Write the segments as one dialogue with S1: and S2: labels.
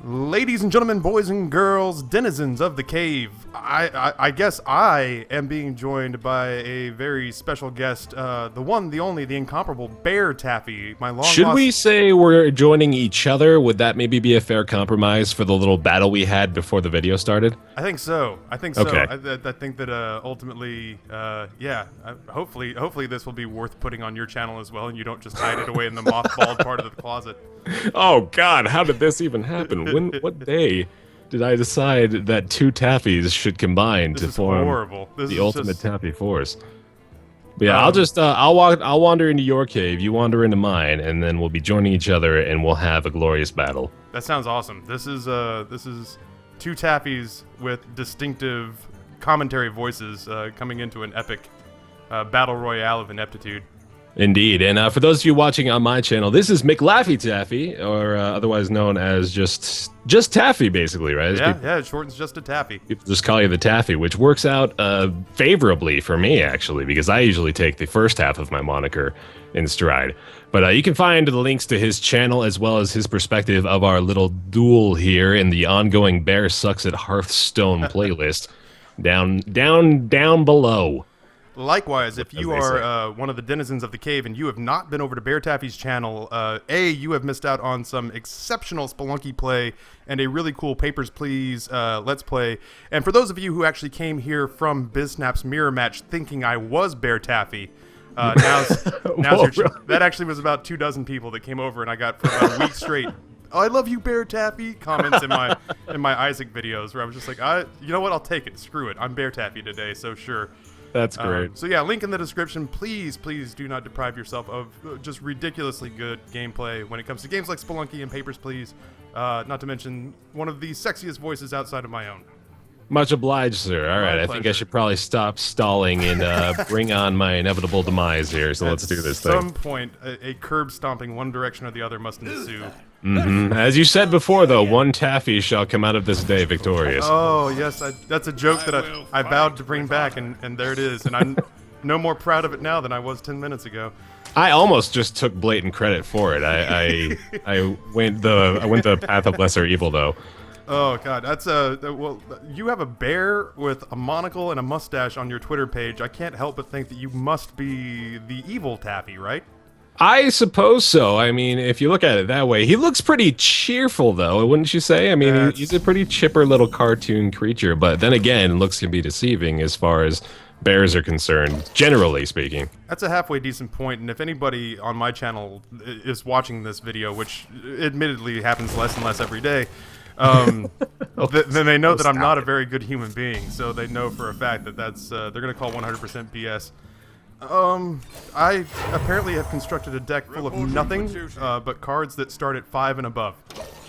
S1: Ladies and gentlemen, boys and girls, denizens of the cave, I guess I am being joined by a very special guest, the one, the only, the incomparable BaerTaffy, my long
S2: Should
S1: lost...
S2: we say we're joining each other? Would that maybe be a fair compromise for the little battle we had before the video started?
S1: I think so. I think so.
S2: Okay.
S1: I think that ultimately, hopefully this will be worth putting on your channel as well, and you don't just hide it away in the mothballed part of the closet.
S2: Oh God, how did this even happen? What day did I decide that two Taffys should combine to form the ultimate Taffy force? But yeah, I'll wander into your cave, you wander into mine, and then we'll be joining each other, and we'll have a glorious battle.
S1: That sounds awesome. This is two Taffys with distinctive commentary voices coming into an epic battle royale of ineptitude.
S2: Indeed, and for those of you watching on my channel, this is Taffy, or otherwise known as just Taffy, basically, right?
S1: Yeah, it shortens just to Taffy.
S2: People just call you the Taffy, which works out favorably for me, actually, because I usually take the first half of my moniker in stride. But you can find the links to his channel as well as his perspective of our little duel here in the ongoing Bear Sucks at Hearthstone playlist down below.
S1: Likewise, if you are one of the denizens of the cave and you have not been over to BaerTaffy's channel, you have missed out on some exceptional Spelunky play and a really cool Papers, Please Let's Play. And for those of you who actually came here from BizSnap's mirror match thinking I was BaerTaffy, that actually was about 24 people that came over, and I got for about a week straight, "I love you, BaerTaffy," comments in my Isaac videos, where I was just like, you know what, I'll take it. Screw it. I'm BaerTaffy today, so sure.
S2: That's great.
S1: So yeah, link in the description. Please do not deprive yourself of just ridiculously good gameplay when it comes to games like Spelunky and Papers, Please. Not to mention one of the sexiest voices outside of my own.
S2: Much obliged, sir. All right, I think I should probably stop stalling and bring on my inevitable demise here, so let's do this thing.
S1: At some point, a curb stomping one direction or the other must ensue.
S2: As you said before, though, one Taffy shall come out of this day victorious.
S1: Oh, yes, that's a joke that I vowed to bring back, and there it is, and I'm no more proud of it now than I was 10 minutes ago.
S2: I almost just took blatant credit for it. I went the path of lesser evil, though.
S1: Oh God, that's well, you have a bear with a monocle and a mustache on your Twitter page. I can't help but think that you must be the evil Taffy, right?
S2: I suppose so. I mean, if you look at it that way, he looks pretty cheerful, though, wouldn't you say? I mean, he's a pretty chipper little cartoon creature, but then again, looks can be deceiving as far as bears are concerned, generally speaking.
S1: That's a halfway decent point, and if anybody on my channel is watching this video, which admittedly happens less and less every day, then they know that I'm not a very good human being, so they know for a fact that they're gonna call 100% BS. I apparently have constructed a deck full of nothing but cards that start at 5 and above.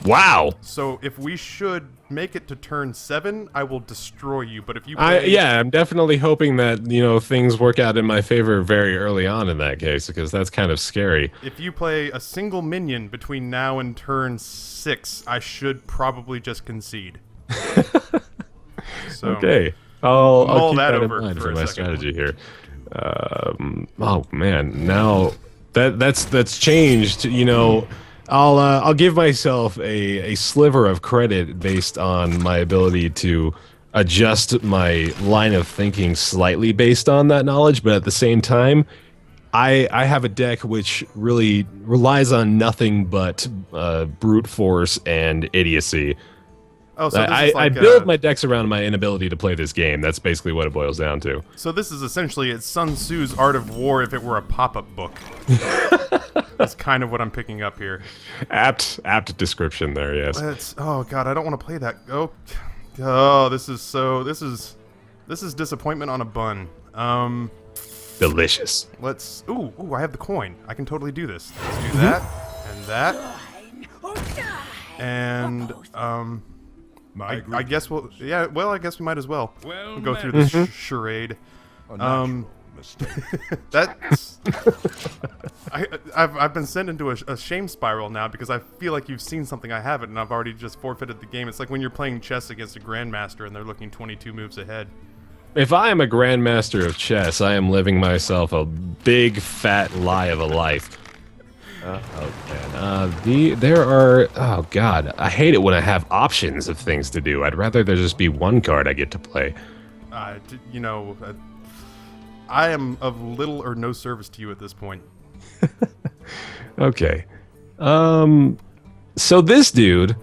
S2: Wow.
S1: So if we should make it to turn 7, I will destroy you. But if you play...
S2: yeah, I'm definitely hoping that, things work out in my favor very early on in that case, because that's kind of scary.
S1: If you play a single minion between now and turn 6, I should probably just concede. So,
S2: okay. I'll keep that in
S1: over
S2: mind
S1: for
S2: my
S1: second.
S2: strategy here. Oh man, now that's changed. I'll give myself a sliver of credit based on my ability to adjust my line of thinking slightly based on that knowledge, but at the same time, I have a deck which really relies on nothing but brute force and idiocy.
S1: Oh, so
S2: I build my decks around my inability to play this game. That's basically what it boils down to.
S1: So this is essentially it's Sun Tzu's Art of War if it were a pop-up book. That's kind of what I'm picking up here.
S2: Apt description there, yes.
S1: Oh God, I don't want to play that. Oh, this is disappointment on a bun.
S2: Delicious.
S1: Ooh, I have the coin. I can totally do this. Let's do that and that. And I guess I guess we might as well go through this charade. That's I've been sent into a shame spiral now because I feel like you've seen something I haven't, and I've already just forfeited the game. It's like when you're playing chess against a grandmaster and they're looking 22 moves ahead.
S2: If I am a grandmaster of chess, I am living myself a big fat lie of a life. Oh man. There are. Oh god, I hate it when I have options of things to do. I'd rather there just be one card I get to play.
S1: You know, I am of little or no service to you at this point.
S2: Okay. So this dude,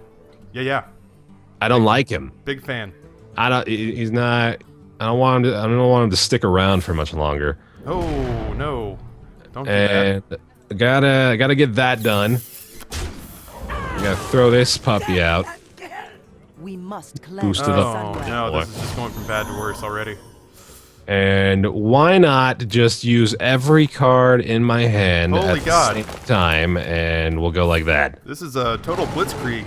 S1: Yeah.
S2: I don't like him.
S1: Big fan.
S2: He's not. I don't want him to. I don't want him to stick around for much longer.
S1: Oh no! Don't do
S2: And
S1: that.
S2: gotta get that done. I gotta throw this puppy out.
S3: We must
S2: Boost it
S1: Oh
S2: up.
S1: no! This is just going from bad to worse already.
S2: And why not just use every card in my hand
S1: Holy
S2: at
S1: God.
S2: the same time, and we'll go like that.
S1: This is a total blitzkrieg.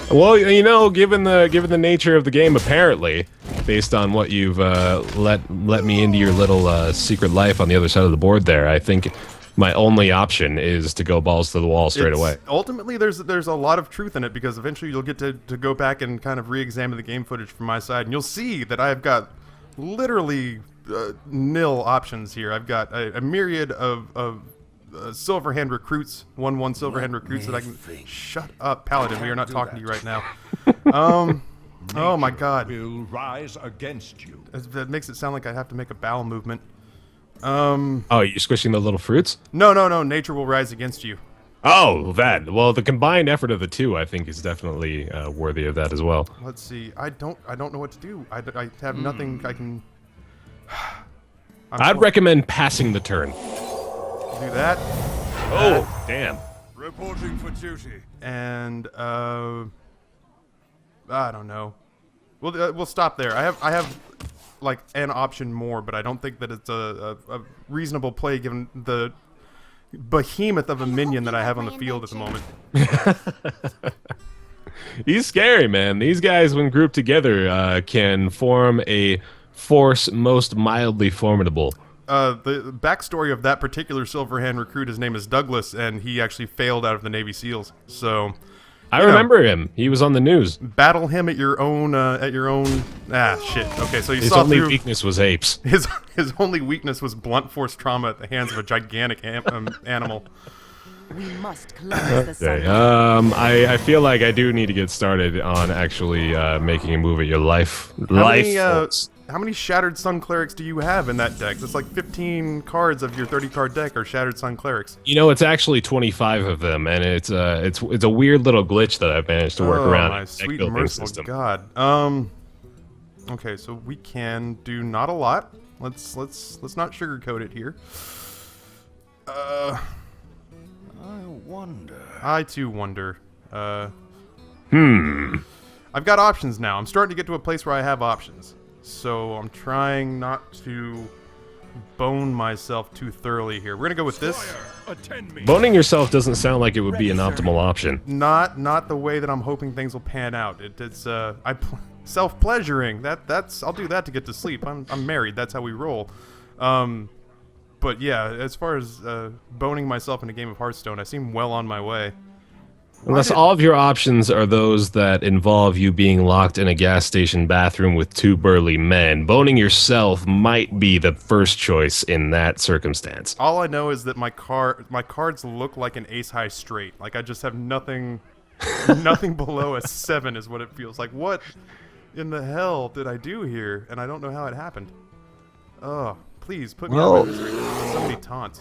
S2: Well, you know, given the nature of the game, apparently, based on what you've let me into your little secret life on the other side of the board there, I think my only option is to go balls to the wall straight away.
S1: Ultimately, there's a lot of truth in it, because eventually you'll get to go back and kind of re-examine the game footage from my side, and you'll see that I've got literally nil options here. I've got a myriad of Silverhand recruits, 1/1 Silverhand recruits that I can... Shut up, Paladin. We are not talking to you right now. Oh my God.
S4: Will rise against you.
S1: That makes it sound like I have to make a bowel movement.
S2: Oh, you're squishing the little fruits?
S1: No. Nature will rise against you.
S2: Oh, that. Well, the combined effort of the two, I think, is definitely worthy of that as well.
S1: Let's see. I don't know what to do. I have nothing I can...
S2: I'd recommend passing the turn.
S1: do that.
S2: Oh, damn.
S4: Reporting for duty.
S1: And I don't know. We'll stop there. I have like an option more, but I don't think that it's a reasonable play given the behemoth of a minion that I have on the field at the moment.
S2: He's scary, man. These guys, when grouped together, can form a force most mildly formidable.
S1: The backstory of that particular Silverhand recruit, his name is Douglas, and he actually failed out of the Navy SEALs. So
S2: I remember him. He was on the news.
S1: battle him at your own shit. Okay, so you
S2: His
S1: saw
S2: only
S1: through
S2: weakness was apes.
S1: his only weakness was blunt force trauma at the hands of a gigantic animal.
S3: We must cleanse the
S2: Okay.
S3: sun.
S2: I feel like I do need to get started on actually making a move at your life.
S1: How many Shattered Sun Clerics do you have in that deck? That's like 15 cards of your 30-card deck are Shattered Sun Clerics.
S2: You know, it's actually 25 of them, and it's a weird little glitch that I've managed to work around.
S1: My
S2: in the deck
S1: sweet
S2: building
S1: merciful
S2: system.
S1: God. Okay, so we can do not a lot. Let's not sugarcoat it here.
S4: I wonder.
S1: I too wonder. I've got options now. I'm starting to get to a place where I have options. So I'm trying not to bone myself too thoroughly here. We're gonna go with this.
S4: Attend me.
S2: Boning yourself doesn't sound like it would be an optimal option.
S1: Not the way that I'm hoping things will pan out. It's self-pleasuring. I'll do that to get to sleep. I'm married. That's how we roll. But yeah, as far as boning myself in a game of Hearthstone, I seem well on my way.
S2: Unless all of your options are those that involve you being locked in a gas station bathroom with two burly men, boning yourself might be the first choice in that circumstance.
S1: All I know is that my cards look like an ace high straight. Like I just have nothing below a 7 is what it feels like. What in the hell did I do here? And I don't know how it happened. Oh, please put me on my misery. So many taunts.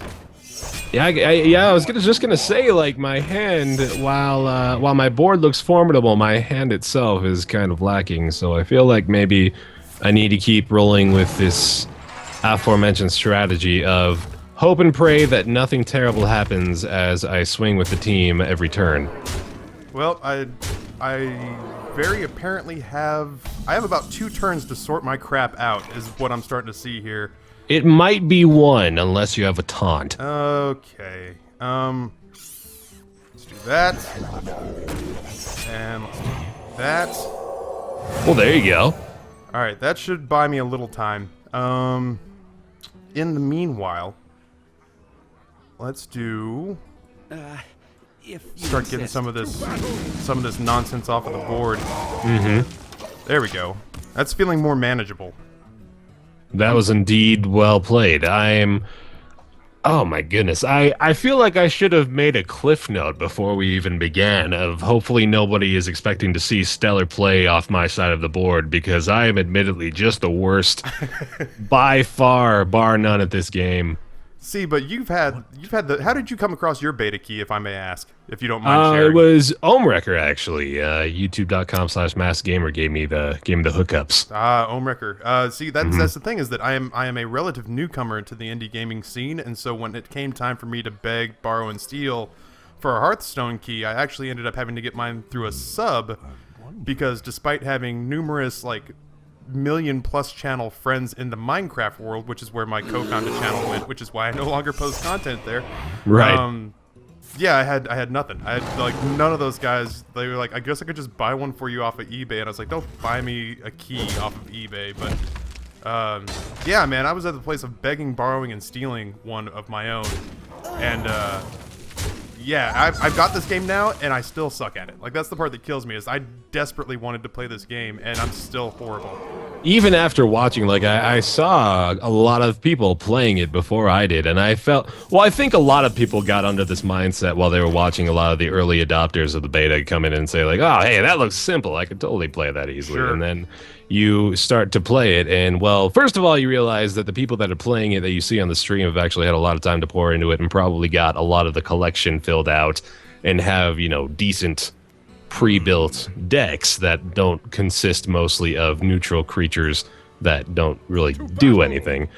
S2: Yeah, I was just gonna say, like, my hand, while my board looks formidable, my hand itself is kind of lacking. So I feel like maybe I need to keep rolling with this aforementioned strategy of hope and pray that nothing terrible happens as I swing with the team every turn.
S1: Well, I very apparently have about 2 turns to sort my crap out, is what I'm starting to see here.
S2: It might be 1 unless you have a taunt.
S1: Okay. Let's do that. And let's do that.
S2: Well, there you go.
S1: Alright, that should buy me a little time. In the meanwhile, let's do... start getting some of this nonsense off of the board. There we go. That's feeling more manageable.
S2: That was indeed well played. I'm Oh my goodness. I feel like I should have made a cliff note before we even began of hopefully nobody is expecting to see stellar play off my side of the board because I am admittedly just the worst by far, bar none at this game.
S1: See, but you've had the. How did you come across your beta key, if I may ask, if you don't mind
S2: It
S1: sharing?
S2: was Omrecker actually. YouTube.com/maskgamer gave me the hookups.
S1: Omrecker. See, that's the thing is that I am a relative newcomer to the indie gaming scene, and so when it came time for me to beg, borrow, and steal for a Hearthstone key, I actually ended up having to get mine through a sub, because despite having numerous million-plus channel friends in the Minecraft world, which is where my co-founded channel went, which is why I no longer post content there.
S2: Right.
S1: Yeah, I had nothing. I had none of those guys. They were like, I guess I could just buy one for you off of eBay, and I was like, don't buy me a key off of eBay. But yeah, man, I was at the place of begging, borrowing, and stealing one of my own, and yeah, I've got this game now, and I still suck at it. Like, that's the part that kills me, is I desperately wanted to play this game, and I'm still horrible.
S2: Even after watching, I saw a lot of people playing it before I did, and I felt, well, I think a lot of people got under this mindset while they were watching a lot of the early adopters of the beta come in and say, like, oh, hey, that looks simple. I could totally play that easily.
S1: Sure.
S2: And then you start to play it, and, well, first of all, you realize that the people that are playing it that you see on the stream have actually had a lot of time to pour into it and probably got a lot of the collection filled out and have, decent pre-built decks that don't consist mostly of neutral creatures that don't really do anything.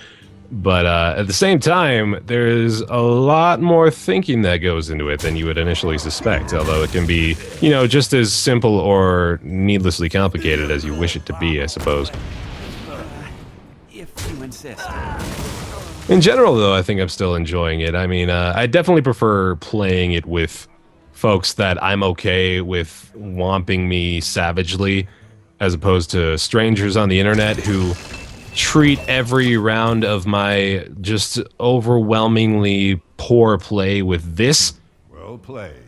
S2: But at the same time, there's a lot more thinking that goes into it than you would initially suspect, although it can be, just as simple or needlessly complicated as you wish it to be, I suppose.
S5: If you insist.
S2: In general, though, I think I'm still enjoying it. I mean, I definitely prefer playing it with folks that I'm okay with whomping me savagely, as opposed to strangers on the internet who treat every round of my just overwhelmingly poor play with this.
S4: Well played.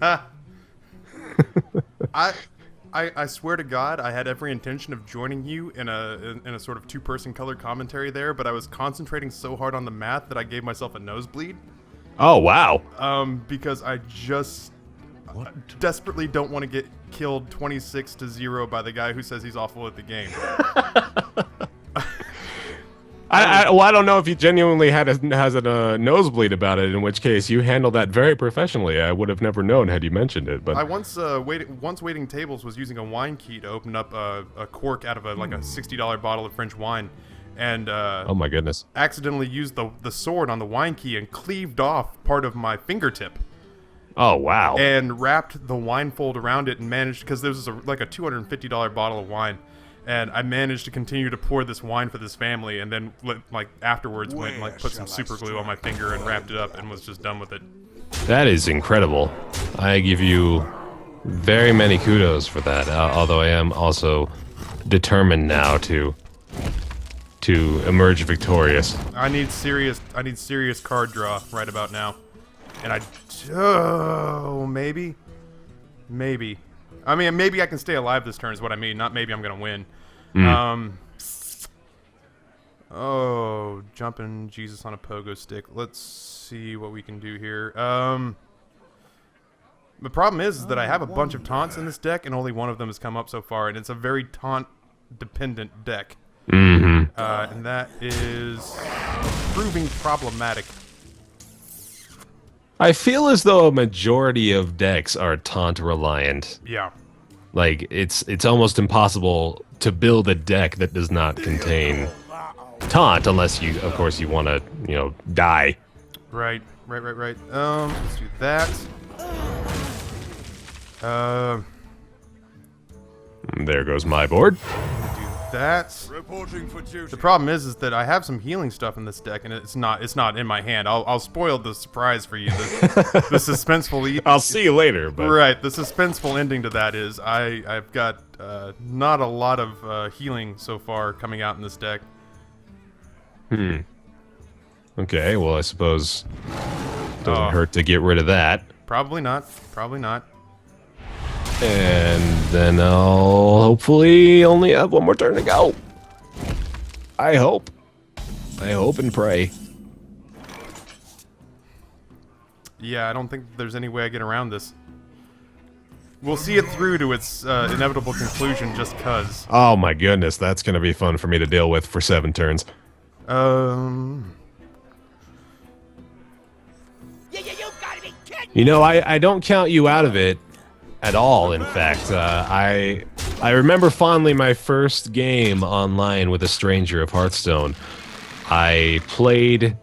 S1: I swear to God, I had every intention of joining you in a sort of two-person color commentary there, but I was concentrating so hard on the math that I gave myself a nosebleed.
S2: Oh, wow.
S1: Because I just desperately don't want to get killed 26-0 by the guy who says he's awful at the game.
S2: I don't know if you genuinely has a nosebleed about it, in which case you handled that very professionally. I would have never known had you mentioned it. But
S1: I once waiting tables was using a wine key to open up a cork out of a $60 bottle of French wine, and
S2: oh my goodness,
S1: accidentally used the sword on the wine key and cleaved off part of my fingertip.
S2: Oh wow!
S1: And wrapped the wine fold around it and managed, because this was a $250 bottle of wine. And I managed to continue to pour this wine for this family, and then afterwards went and put some super glue on my finger and wrapped it up and was just done with it.
S2: That is incredible. I give you very many kudos for that. Although I am also determined now to emerge victorious.
S1: I need serious card draw right about now, and maybe. I mean, maybe I can stay alive this turn is what I mean, not maybe I'm going to win. Jumping Jesus on a pogo stick. Let's see what we can do here. The problem is that I have a bunch of taunts in this deck, and only one of them has come up so far, and it's a very taunt-dependent deck.
S2: Mm-hmm.
S1: And that is proving problematic.
S2: I feel as though a majority of decks are taunt reliant.
S1: Yeah.
S2: Like it's almost impossible to build a deck that does not contain taunt unless you, of course, you want to, die.
S1: Right. Let's do that.
S2: There goes my board.
S1: Do that.
S4: Reporting for duty.
S1: The problem is that I have some healing stuff in this deck, and it's not in my hand. I'll spoil the surprise for you. The suspenseful.
S2: I'll see you later. But
S1: right, the suspenseful ending to that is I've got not a lot of healing so far coming out in this deck.
S2: Okay, well I suppose it doesn't hurt to get rid of that.
S1: Probably not.
S2: And then I'll hopefully only have one more turn to go. I hope and pray.
S1: Yeah, I don't think there's any way I get around this. We'll see it through to its inevitable conclusion just cuz.
S2: Oh my goodness, that's gonna be fun for me to deal with for 7 turns. You know, I don't count you out of it at all, in fact. I remember fondly my first game online with a stranger of Hearthstone. I played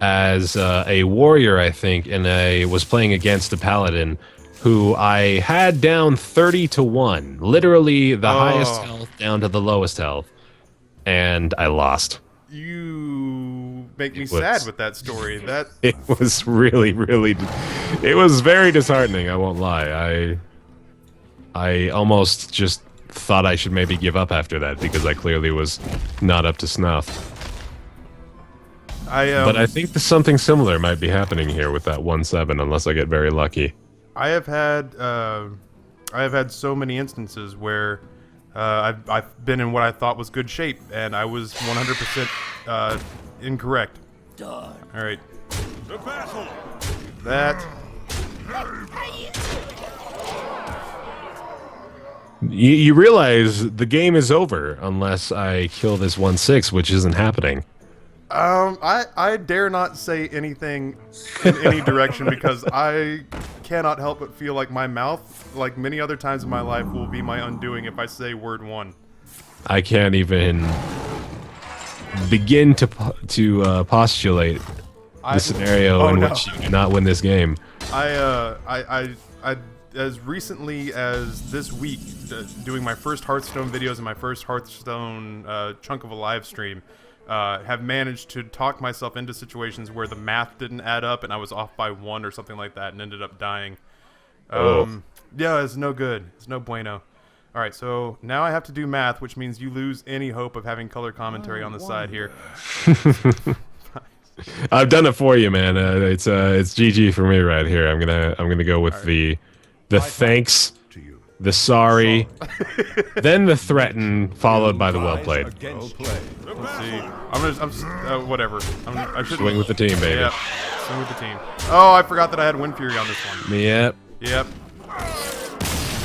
S2: as a warrior, I think, and I was playing against a paladin who I had down 30-1. Literally the highest health down to the lowest health. And I lost.
S1: You make me sad with that story. That
S2: it was really, really, it was very disheartening, I won't lie. I almost just thought I should maybe give up after that because I clearly was not up to snuff. But I think something similar might be happening here with that 1-7 unless I get very lucky.
S1: I have had so many instances where I've been in what I thought was good shape, and I was 100% incorrect. All right.
S4: The battle.
S1: That.
S2: You realize the game is over unless I kill this 1-6, which isn't happening.
S1: I dare not say anything in any direction because I cannot help but feel like my mouth, like many other times in my life, will be my undoing if I say word 1.
S2: I can't even begin to postulate the scenario in which you do not win this game.
S1: I as recently as this week, doing my first Hearthstone videos and my first Hearthstone chunk of a live stream, have managed to talk myself into situations where the math didn't add up and I was off by 1 or something like that and ended up dying. Yeah, it's no good. It's no bueno. All right, so now I have to do math, which means you lose any hope of having color commentary on the side here.
S2: I've done it for you, man. It's GG for me right here. I'm gonna go with the thanks, the sorry, then the threaten, followed by the well played.
S1: Let's see. I'm whatever. I should
S2: Swing with the team, baby.
S1: Yep. Swing with the team. Oh, I forgot that I had Wind Fury on this one.
S2: Yep.
S1: Yep.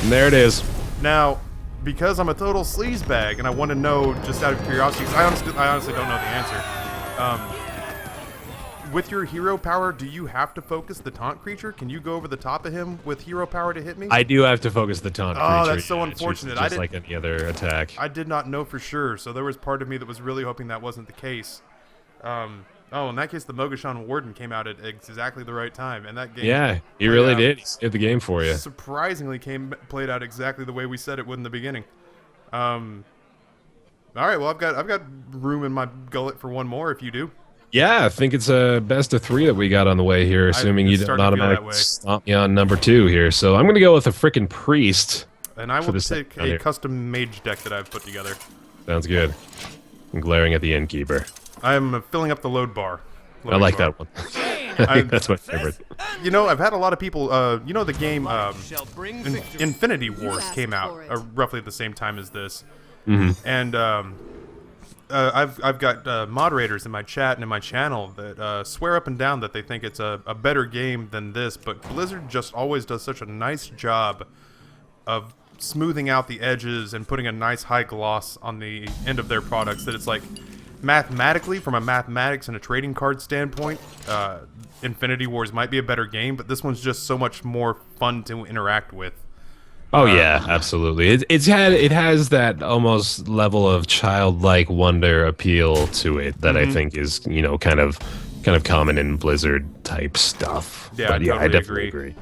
S2: And there it is.
S1: Now, because I'm a total sleazebag and I want to know just out of curiosity, 'cause I honestly don't know the answer. With your hero power, do you have to focus the taunt creature? Can you go over the top of him with hero power to hit me?
S2: I do have to focus the taunt creature.
S1: Oh, that's so unfortunate.
S2: Just like any other attack.
S1: I did not know for sure, so there was part of me that was really hoping that wasn't the case. Oh, in that case, the Mogashan Warden came out at exactly the right time, and that game.
S2: Yeah, he really did. He saved the game for you.
S1: Surprisingly, played out exactly the way we said it would in the beginning. All right, well, I've got room in my gullet for one more if you do.
S2: Yeah, I think it's a best of 3 that we got on the way here, assuming you don't automatically stomp me on number 2 here. So I'm going to go with a frickin' priest.
S1: And I will take a custom mage deck that I've put together.
S2: Sounds good. I'm glaring at the innkeeper.
S1: I'm filling up the load bar.
S2: I like that one. I think that's my favorite.
S1: You know, I've had a lot of people, you know, the game Infinity Wars came out roughly at the same time as this.
S2: Mm-hmm.
S1: And I've got moderators in my chat and in my channel that swear up and down that they think it's a better game than this, but Blizzard just always does such a nice job of smoothing out the edges and putting a nice high gloss on the end of their products that it's like, mathematically, from a mathematics and a trading card standpoint, Infinity Wars might be a better game, but this one's just so much more fun to interact with.
S2: Oh yeah, absolutely. It has that almost level of childlike wonder appeal to it that I think is, you know, kind of common in Blizzard type stuff.
S1: Yeah,
S2: but yeah,
S1: totally
S2: I definitely agree.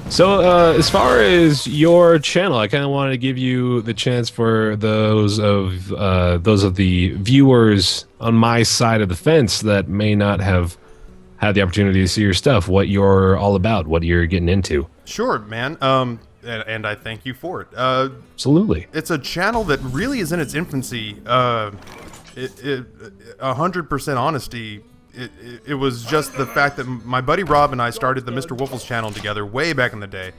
S2: So as far as your channel, I kind of wanted to give you the chance for those of the viewers on my side of the fence that may not have had the opportunity to see your stuff, what you're all about, what you're getting into.
S1: Sure, man. And I thank you for it.
S2: Absolutely.
S1: It's a channel that really is in its infancy. 100% honesty. It was just the fact that my buddy Rob and I started the Mr. Wolfles channel together way back in the day,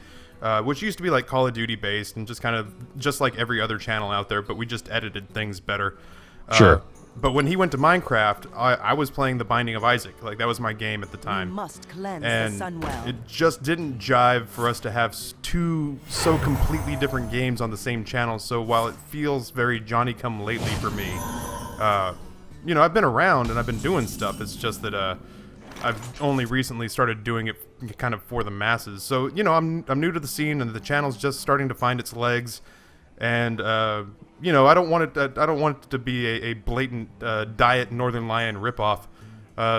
S1: which used to be like Call of Duty based and just like every other channel out there, but we just edited things better.
S2: Sure.
S1: But when he went to Minecraft, I was playing The Binding of Isaac. Like, that was my game at the time.
S3: We must cleanse
S1: And
S3: the Sunwell.
S1: it just didn't jive for us to have two so completely different games on the same channel. So while it feels very Johnny-come-lately for me, you know, I've been around and I've been doing stuff. It's just that I've only recently started doing it kind of for the masses. So, you know, I'm new to the scene and the channel's just starting to find its legs. And you know, I don't want it to be a blatant Diet Northern Lion ripoff.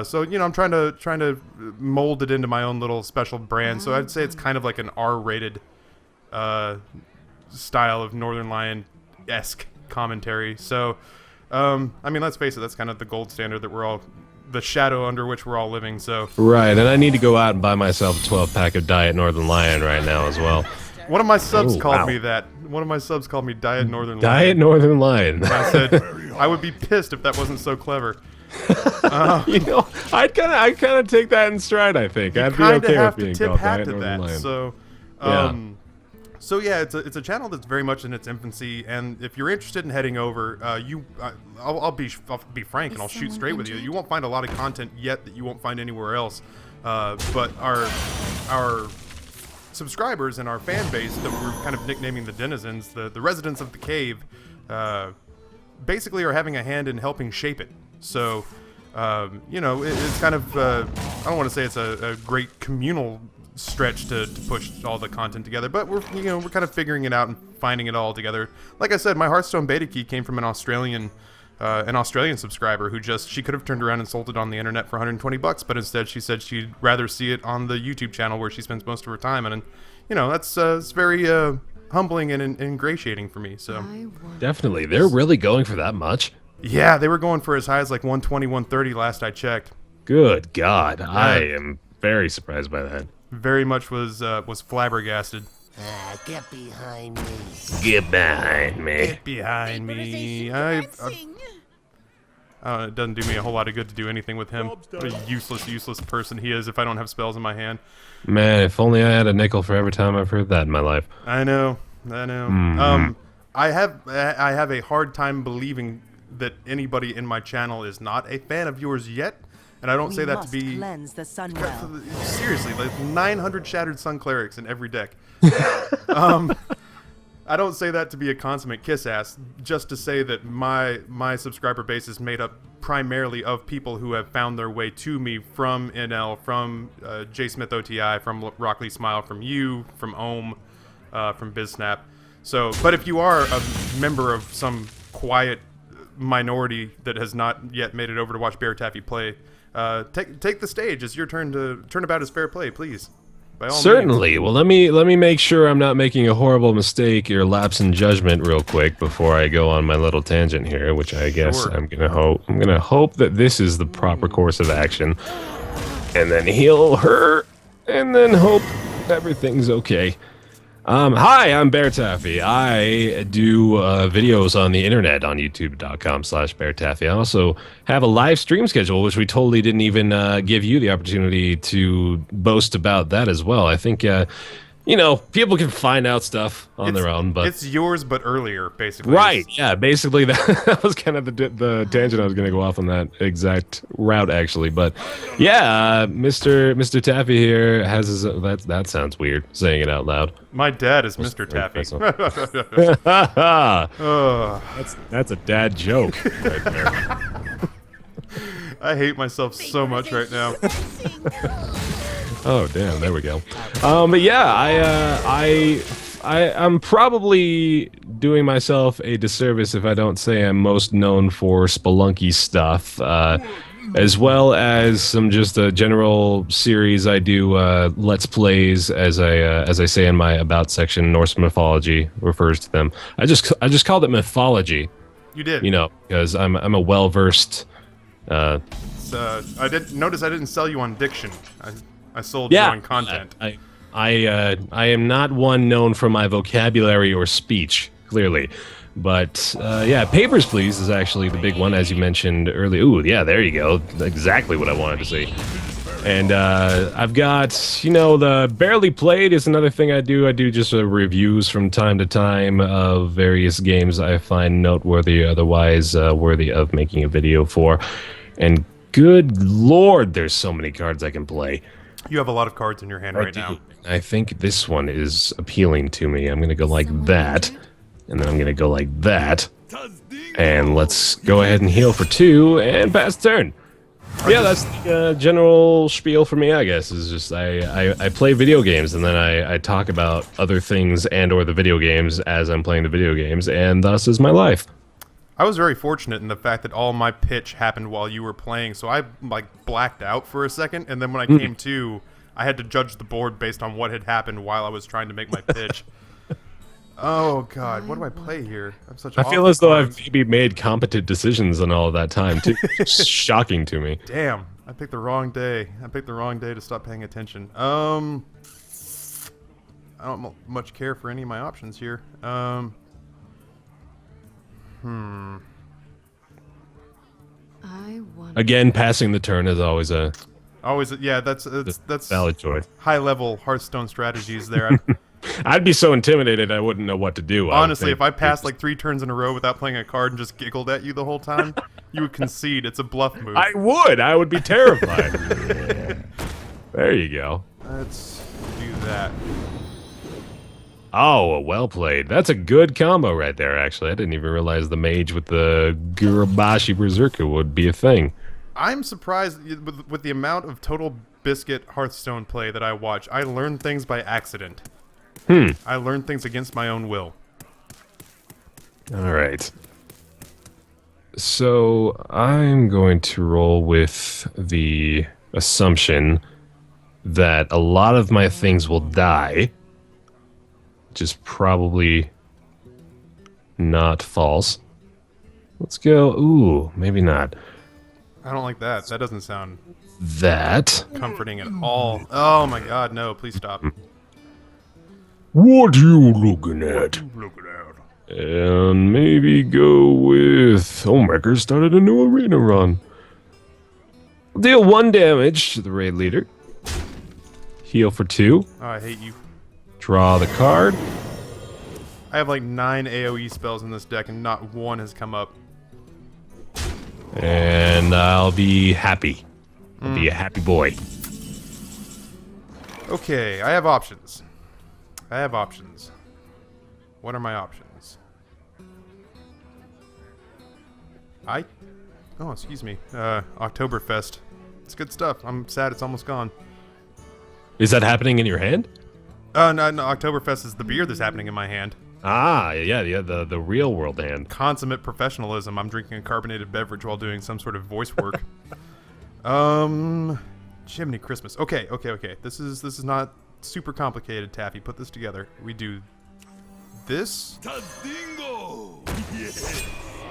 S1: So you know, I'm trying to mold it into my own little special brand. So I'd say it's kind of like an R-rated style of Northern Lion-esque commentary. So I mean, let's face it, that's kind of the gold standard that the shadow under which we're all living. So
S2: Right, and I need to go out and buy myself a 12-pack of Diet Northern Lion right now as well.
S1: one of my subs called
S2: wow.
S1: me that. One of my subs called me Diet Northern Lion.
S2: Diet Northern Lion.
S1: I said I would be pissed if that wasn't so clever.
S2: You know, I'd kind of take that in stride. I think I'd be okay with being called Diet Northern Lion.
S1: So,
S2: Yeah.
S1: so yeah, it's a channel that's very much in its infancy, and if you're interested in heading over, I'll be frank and I'll shoot straight with you. You won't find a lot of content yet that you won't find anywhere else, but our subscribers and our fan base that we're kind of nicknaming the denizens, the residents of the cave, basically are having a hand in helping shape it. So, you know, it's kind of, I don't want to say it's a great communal stretch to push all the content together, but we're kind of figuring it out and finding it all together. Like I said, my Hearthstone beta key came from an Australian subscriber who she could have turned around and sold it on the internet for $120, but instead she said she'd rather see it on the YouTube channel where she spends most of her time, and you know, that's it's very humbling and ingratiating for me. So
S2: Definitely, they're really going for that much.
S1: yeah, they were going for as high as like 120, 130 last I checked.
S2: Good God, I am very surprised by that.
S1: Very much was flabbergasted.
S6: Get behind me.
S2: Get behind me.
S1: Get behind me. It doesn't do me a whole lot of good to do anything with him. What a useless person he is if I don't have spells in my hand.
S2: Man, if only I had a nickel for every time I've heard that in my life.
S1: I know.
S2: Mm-hmm.
S1: I have a hard time believing that anybody in my channel is not a fan of yours yet, and I don't say that to be
S3: cleanse the Sunwell.
S1: seriously. Like 900 Shattered Sun Clerics in every deck. I don't say that to be a consummate kiss ass, just to say that my subscriber base is made up primarily of people who have found their way to me from NL, from J Smith OTI, from Rockley Smile, from you, from Ohm, from BizSnap. So, but if you are a member of some quiet minority that has not yet made it over to watch BaerTaffy play, take the stage. It's your turn to turn about as fair play, please. By all
S2: Certainly.
S1: means.
S2: Well, let me make sure I'm not making a horrible mistake or lapse in judgment real quick before I go on my little tangent here, which I guess
S1: Sure.
S2: I'm gonna hope that this is the proper course of action, and then heal her, and then hope everything's okay. Hi, I'm BaerTaffy. I do videos on the internet on youtube.com/BaerTaffy. I also have a live stream schedule, which we totally didn't even give you the opportunity to boast about that as well. I think, you know, people can find out stuff on their own, but
S1: it's yours, but earlier, basically.
S2: right, yeah, basically that was kind of the tangent I was going to go off on that exact route, actually. But yeah, Mr. Taffy here has his. That sounds weird saying it out loud.
S1: My dad is Mr. Taffy.
S2: That's a dad joke right there.
S1: I hate myself so much right now.
S2: Oh damn! There we go. But yeah, I'm probably doing myself a disservice if I don't say I'm most known for Spelunky stuff, as well as some just a general series I do. Let's plays, as I say in my about section. Norse mythology refers to them. I just called it mythology.
S1: You did.
S2: You know, because I'm a well versed.
S1: I didn't sell you on diction. I sold you on content.
S2: I am not one known for my vocabulary or speech, clearly. But, yeah, Papers, Please is actually the big one, as you mentioned earlier. Ooh, yeah, there you go. Exactly what I wanted to see. And I've got, you know, the barely played is another thing I do. I do just reviews from time to time of various games I find noteworthy, otherwise worthy of making a video for. And good lord, there's so many cards I can play.
S1: You have a lot of cards in your hand right now.
S2: I think this one is appealing to me. I'm going to go like that, and then I'm going to go like that. And let's go ahead and heal for 2 and pass turn. Yeah, that's the general spiel for me, I guess, is just I play video games, and then I talk about other things and or the video games as I'm playing the video games, and thus is my life.
S1: I was very fortunate in the fact that all my pitch happened while you were playing, so I like blacked out for a second, and then when I came to, I had to judge the board based on what had happened while I was trying to make my pitch. Oh god, what do I play here? I'm such.
S2: I feel as though I've maybe made competent decisions in all of that time too. It's shocking to me.
S1: Damn, I picked the wrong day. I picked the wrong day to stop paying attention. I don't much care for any of my options here.
S2: Again, passing the turn is always a
S1: yeah. That's
S2: valid choice.
S1: High level Hearthstone strategies there.
S2: I'd be so intimidated I wouldn't know what to do.
S1: Honestly, if I passed like 3 turns in a row without playing a card and just giggled at you the whole time, you would concede. It's a bluff move.
S2: I would be terrified. There you go.
S1: Let's do that.
S2: Oh, well played. That's a good combo right there, actually. I didn't even realize the mage with the Gurabashi Berserker would be a thing.
S1: I'm surprised with the amount of Total Biscuit Hearthstone play that I watch. I learn things by accident. I learn things against my own will.
S2: All right. So I'm going to roll with the assumption that a lot of my things will die, which is probably not false. Let's go. Ooh, maybe not.
S1: I don't like that. That doesn't sound
S2: that
S1: comforting at all. Oh my god, no, please stop.
S2: What are you looking at? And maybe go with Homewrecker started a new arena run. Deal 1 damage to the raid leader. Heal for 2.
S1: Oh, I hate you.
S2: Draw the card.
S1: I have like 9 AoE spells in this deck and not one has come up.
S2: And I'll be happy. I'll be a happy boy.
S1: Okay, I have options. What are my options? Oh, excuse me. Oktoberfest. It's good stuff. I'm sad it's almost gone.
S2: Is that happening in your hand?
S1: No, Oktoberfest is the beer that's happening in my hand.
S2: Ah, yeah, the real world hand.
S1: Consummate professionalism. I'm drinking a carbonated beverage while doing some sort of voice work. Jiminy Christmas. Okay. This is not super complicated, Taffy. Put this together. We do this.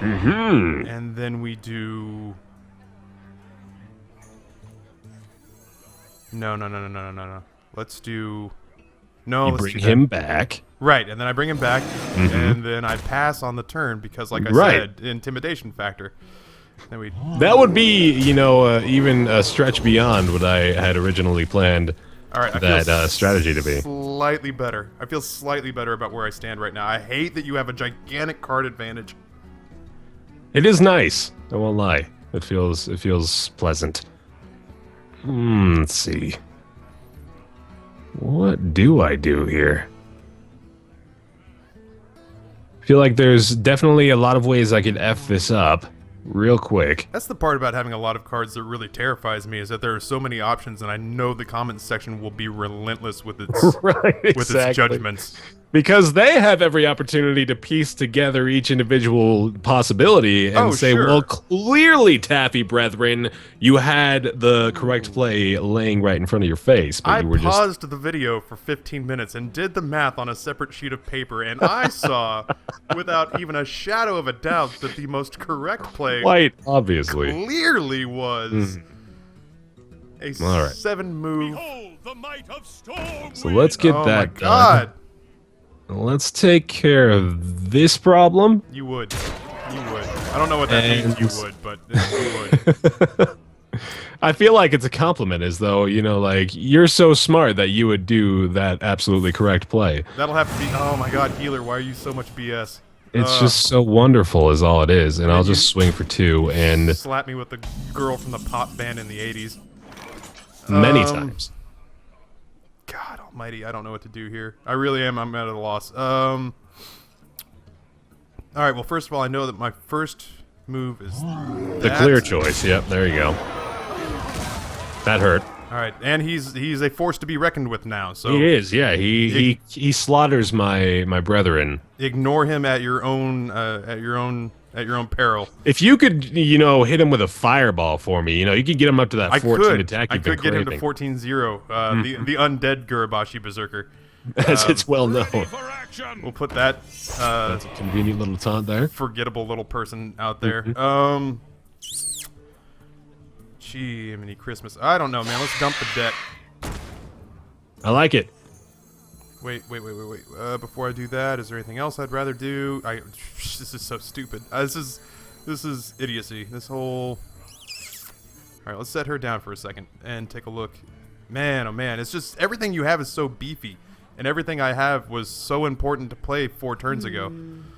S1: And then we do... No. Let's do... No,
S2: you bring him back.
S1: Right, and then I bring him back, and then I pass on the turn because, like I said, intimidation factor. Then we...
S2: That would be, you know, even a stretch beyond what I had originally planned.
S1: All right,
S2: that strategy to be
S1: slightly better. I feel slightly better about where I stand right now. I hate that you have a gigantic card advantage.
S2: It is nice. I won't lie. It feels pleasant. Let's see. What do I do here? I feel like there's definitely a lot of ways I could F this up real quick.
S1: That's the part about having a lot of cards that really terrifies me, is that there are so many options, and I know the comments section will be relentless with its with its judgments.
S2: Because they have every opportunity to piece together each individual possibility and say, well, clearly, Taffy brethren, you had the correct play laying right in front of your face. But you were
S1: paused the video for 15 minutes and did the math on a separate sheet of paper, and I saw, without even a shadow of a doubt, that the most correct play
S2: quite obviously
S1: clearly was a 7-move.
S2: So let's get that
S1: done.
S2: Let's take care of this problem.
S1: You would. I don't know what that means, you would, but you would.
S2: I feel like it's a compliment, as though, you know, like, you're so smart that you would do that absolutely correct play.
S1: That'll have to be. Oh my God, healer! Why are you so much BS?
S2: It's just so wonderful, is all it is. And I'll
S1: you
S2: just swing for 2 and
S1: slap me with the girl from the pop band in the '80s.
S2: many times.
S1: God Almighty, I don't know what to do here. I really am. I'm at a loss. All right. Well, first of all, I know that my first move is
S2: The clear choice. Yep, there you go. That hurt.
S1: All right, and he's a force to be reckoned with now. So
S2: He is, yeah. He slaughters my brethren.
S1: ignore him at your own peril.
S2: If you could, you know, hit him with a fireball for me, you know, you could get him up to that 14 attack.
S1: I could get him to 14-0. The undead Gurabashi Berserker.
S2: As it's well known.
S1: We'll put that
S2: That's a convenient little taunt there.
S1: forgettable little person out there. Gee, mini Christmas. I don't know, man. Let's dump the deck.
S2: I like it.
S1: Wait. Before I do that, is there anything else I'd rather do? This is so stupid. This is idiocy. This whole. All right, let's set her down for a second and take a look. Man, oh man, it's just everything you have is so beefy, and everything I have was so important to play 4 turns ago.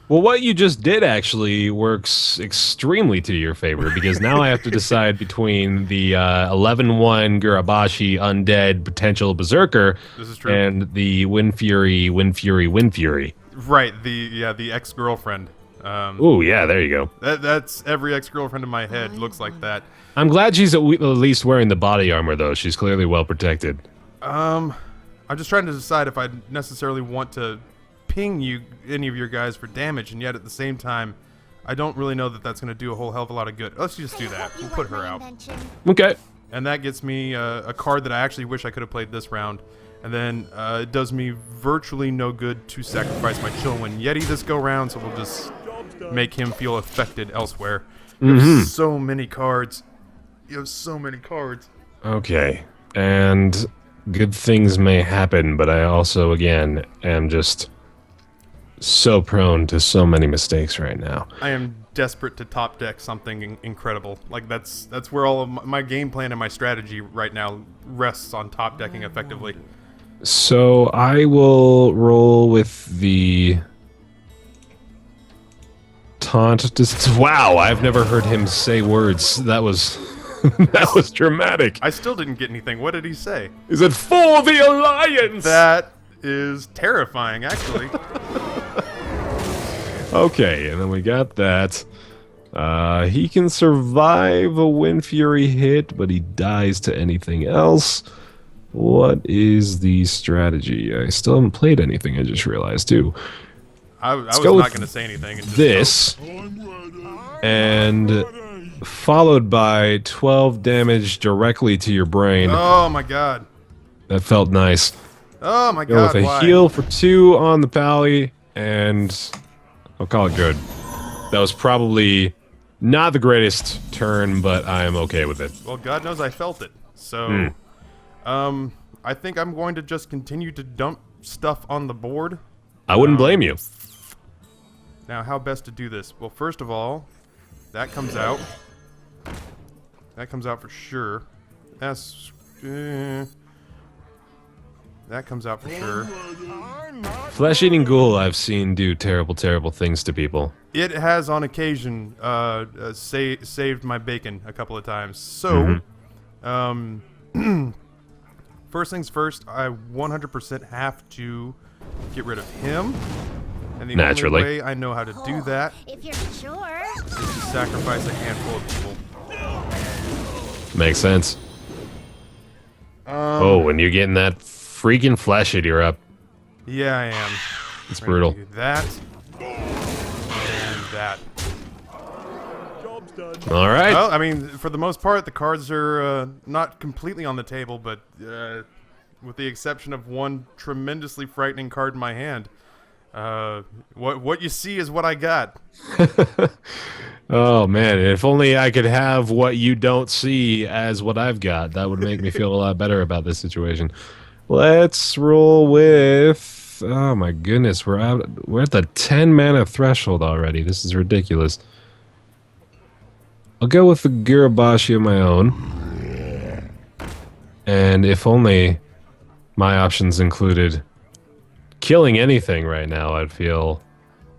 S2: Well, what you just did actually works extremely to your favor, because now I have to decide between the 11-1 Gurabashi undead potential berserker
S1: This is true.
S2: and the Wind Fury.
S1: Right, the ex-girlfriend.
S2: Ooh, yeah, there you go.
S1: That's every ex-girlfriend in my head looks like that.
S2: I'm glad she's at least wearing the body armor, though. She's clearly well protected.
S1: I'm just trying to decide if I necessarily want to ping any of your guys for damage, and yet at the same time, I don't really know that that's going to do a whole hell of a lot of good. Let's just do that. We'll put her out.
S2: Okay.
S1: And that gets me a card that I actually wish I could have played this round. And then it does me virtually no good to sacrifice my Chillwind Yeti this go-round, so we'll just make him feel affected elsewhere. You have so many cards. You have so many cards.
S2: Okay. And good things may happen, but I also, again, am just so prone to so many mistakes right now.
S1: I am desperate to top deck something incredible. Like that's where all of my game plan and my strategy right now rests on top decking effectively.
S2: So I will roll with the taunt. Wow, I've never heard him say words. That was that was dramatic.
S1: I still didn't get anything. What did he say?
S2: Is it for the Alliance?
S1: That is terrifying, actually.
S2: Okay, and then we got that. He can survive a Wind Fury hit, but he dies to anything else. What is the strategy? I still haven't played anything, I just realized, too.
S1: I was not going to say anything. And just
S2: This, and followed by 12 damage directly to your brain.
S1: Oh my god.
S2: That felt nice.
S1: Oh my
S2: Go
S1: god,
S2: with a
S1: why?
S2: heal for 2 on the pally, and I'll call it good. That was probably not the greatest turn, but I am okay with it.
S1: Well, God knows I felt it. So, I think I'm going to just continue to dump stuff on the board.
S2: I wouldn't blame you.
S1: Now, how best to do this? Well, first of all, that comes out. That comes out for sure. That's... that comes out for sure.
S2: Flesh-eating ghoul I've seen do terrible, terrible things to people.
S1: It has, on occasion, saved my bacon a couple of times. So, first things first, I 100% have to get rid of him. And the
S2: Naturally.
S1: only way I know how to do that
S3: If you're sure.
S1: is to sacrifice a handful of people.
S2: Makes sense. Oh, when you're getting that freaking flesh eater up.
S1: Yeah, I am.
S2: It's
S1: We're gonna
S2: brutal.
S1: do that. And that.
S2: All right.
S1: Well, I mean, for the most part, the cards are not completely on the table, but with the exception of one tremendously frightening card in my hand. What you see is what I got.
S2: Oh, man. If only I could have what you don't see as what I've got. That would make me feel a lot better about this situation. Let's roll with... Oh, my goodness. We're at the 10 mana threshold already. This is ridiculous. I'll go with the Gurabashi of my own. And if only my options included killing anything right now, I'd feel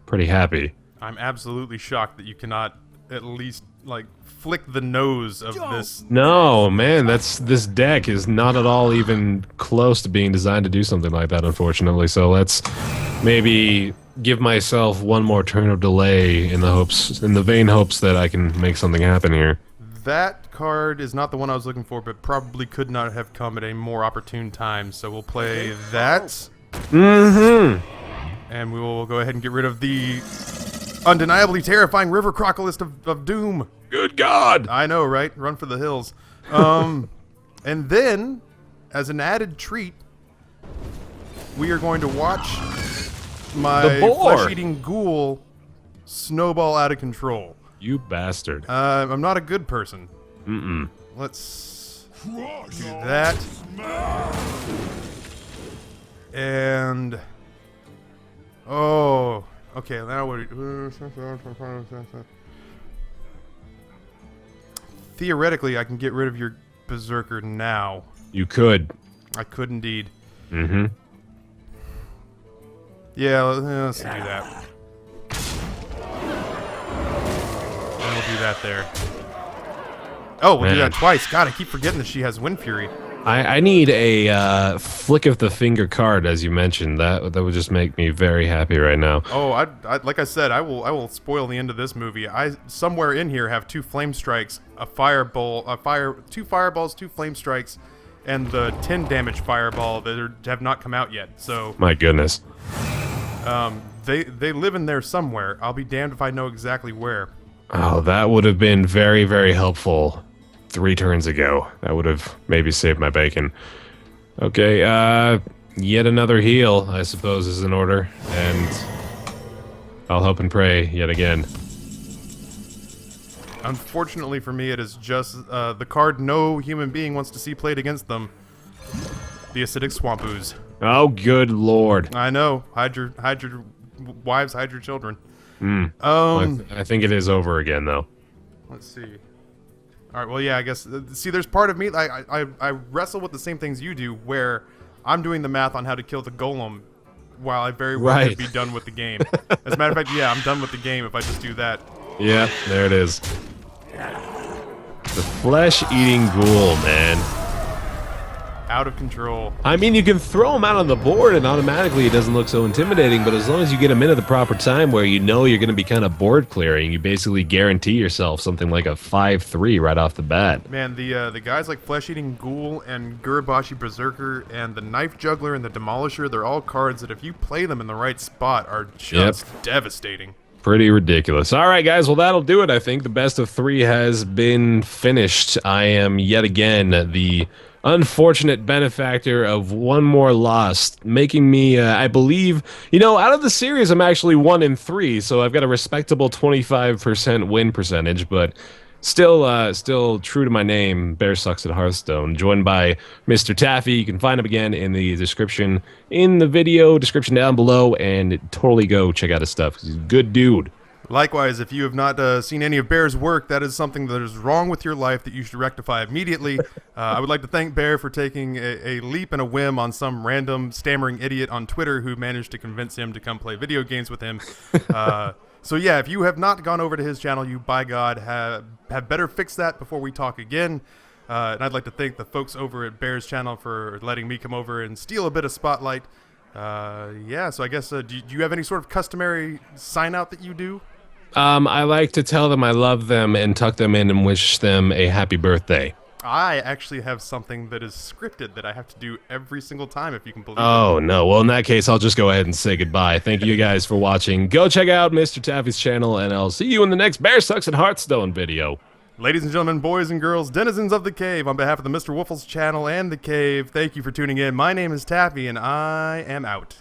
S2: pretty happy.
S1: I'm absolutely shocked that you cannot at least, like, flick the nose of this.
S2: No, man, this deck is not at all even close to being designed to do something like that, unfortunately. So let's maybe give myself one more turn of delay in the vain hopes that I can make something happen here.
S1: That card is not the one I was looking for, but probably could not have come at a more opportune time. So we'll play that.
S2: Mm-hmm.
S1: And we will go ahead and get rid of the undeniably terrifying River Crocodilist of Doom.
S2: Good God!
S1: I know, right? Run for the hills. And then, as an added treat, we are going to watch my flesh-eating ghoul snowball out of control.
S2: You bastard.
S1: I'm not a good person.
S2: Mm-mm.
S1: Let's do that. And... oh, okay, now what... theoretically, I can get rid of your Berserker now.
S2: You could.
S1: I could indeed.
S2: Mm-hmm.
S1: Yeah, let's do that. And we'll do that there. Oh, we'll do that twice. God, I keep forgetting that she has Wind Fury.
S2: I need a flick of the finger card, as you mentioned. That would just make me very happy right now.
S1: Oh, I like I said, I will spoil the end of this movie. I somewhere in here have 2 flame strikes, two fireballs, 2 flame strikes, and the 10 damage fireball that have not come out yet. So
S2: my goodness.
S1: They live in there somewhere. I'll be damned if I know exactly where.
S2: Oh, that would have been very, very helpful 3 turns ago. That would have maybe saved my bacon. Okay, yet another heal, I suppose, is in order. And I'll hope and pray yet again.
S1: Unfortunately for me, it is just the card no human being wants to see played against them. The Acidic Swamp Ooze.
S2: Oh, good lord.
S1: I know. Hide your wives, hide your children.
S2: I think it is over again, though.
S1: Let's see. All right. Well, yeah. I guess. See, there's part of me. I wrestle with the same things you do, where I'm doing the math on how to kill the golem, while I very well could be done with the game. As a matter of fact, yeah, I'm done with the game if I just do that.
S2: Yeah, there it is. The flesh-eating ghoul, man.
S1: Out of control.
S2: I mean, you can throw him out on the board and automatically it doesn't look so intimidating, but as long as you get him in at the proper time where you know you're going to be kind of board clearing, you basically guarantee yourself something like a 5-3 right off the bat.
S1: Man, the guys like Flesh-Eating Ghoul and Gurabashi Berserker and the Knife Juggler and the Demolisher, they're all cards that if you play them in the right spot are just devastating.
S2: Pretty ridiculous. All right, guys. Well, that'll do it, I think. The best of 3 has been finished. I am yet again the unfortunate benefactor of one more loss, making me, I believe, out of the series, I'm actually 1-3, so I've got a respectable 25% win percentage, but still true to my name, Bear Sucks at Hearthstone, joined by Mr. Taffy. You can find him again in the description, in the video description down below, and totally go check out his stuff, 'cause he's a good dude.
S1: Likewise, if you have not seen any of Bear's work, that is something that is wrong with your life that you should rectify immediately. I would like to thank Bear for taking a leap and a whim on some random stammering idiot on Twitter who managed to convince him to come play video games with him. So yeah, if you have not gone over to his channel, you, by God, have better fix that before we talk again. And I'd like to thank the folks over at Bear's channel for letting me come over and steal a bit of spotlight. Yeah, so I guess, do you have any sort of customary sign-out that you do?
S2: I like to tell them I love them and tuck them in and wish them a happy birthday.
S1: I actually have something that is scripted that I have to do every single time, if you can believe it.
S2: Oh, no. Well, in that case, I'll just go ahead and say goodbye. Thank you guys for watching. Go check out Mr. Taffy's channel, and I'll see you in the next Bear Sucks at Hearthstone video.
S1: Ladies and gentlemen, boys and girls, denizens of the cave, on behalf of the Mr. Woofles channel and the cave, thank you for tuning in. My name is Taffy, and I am out.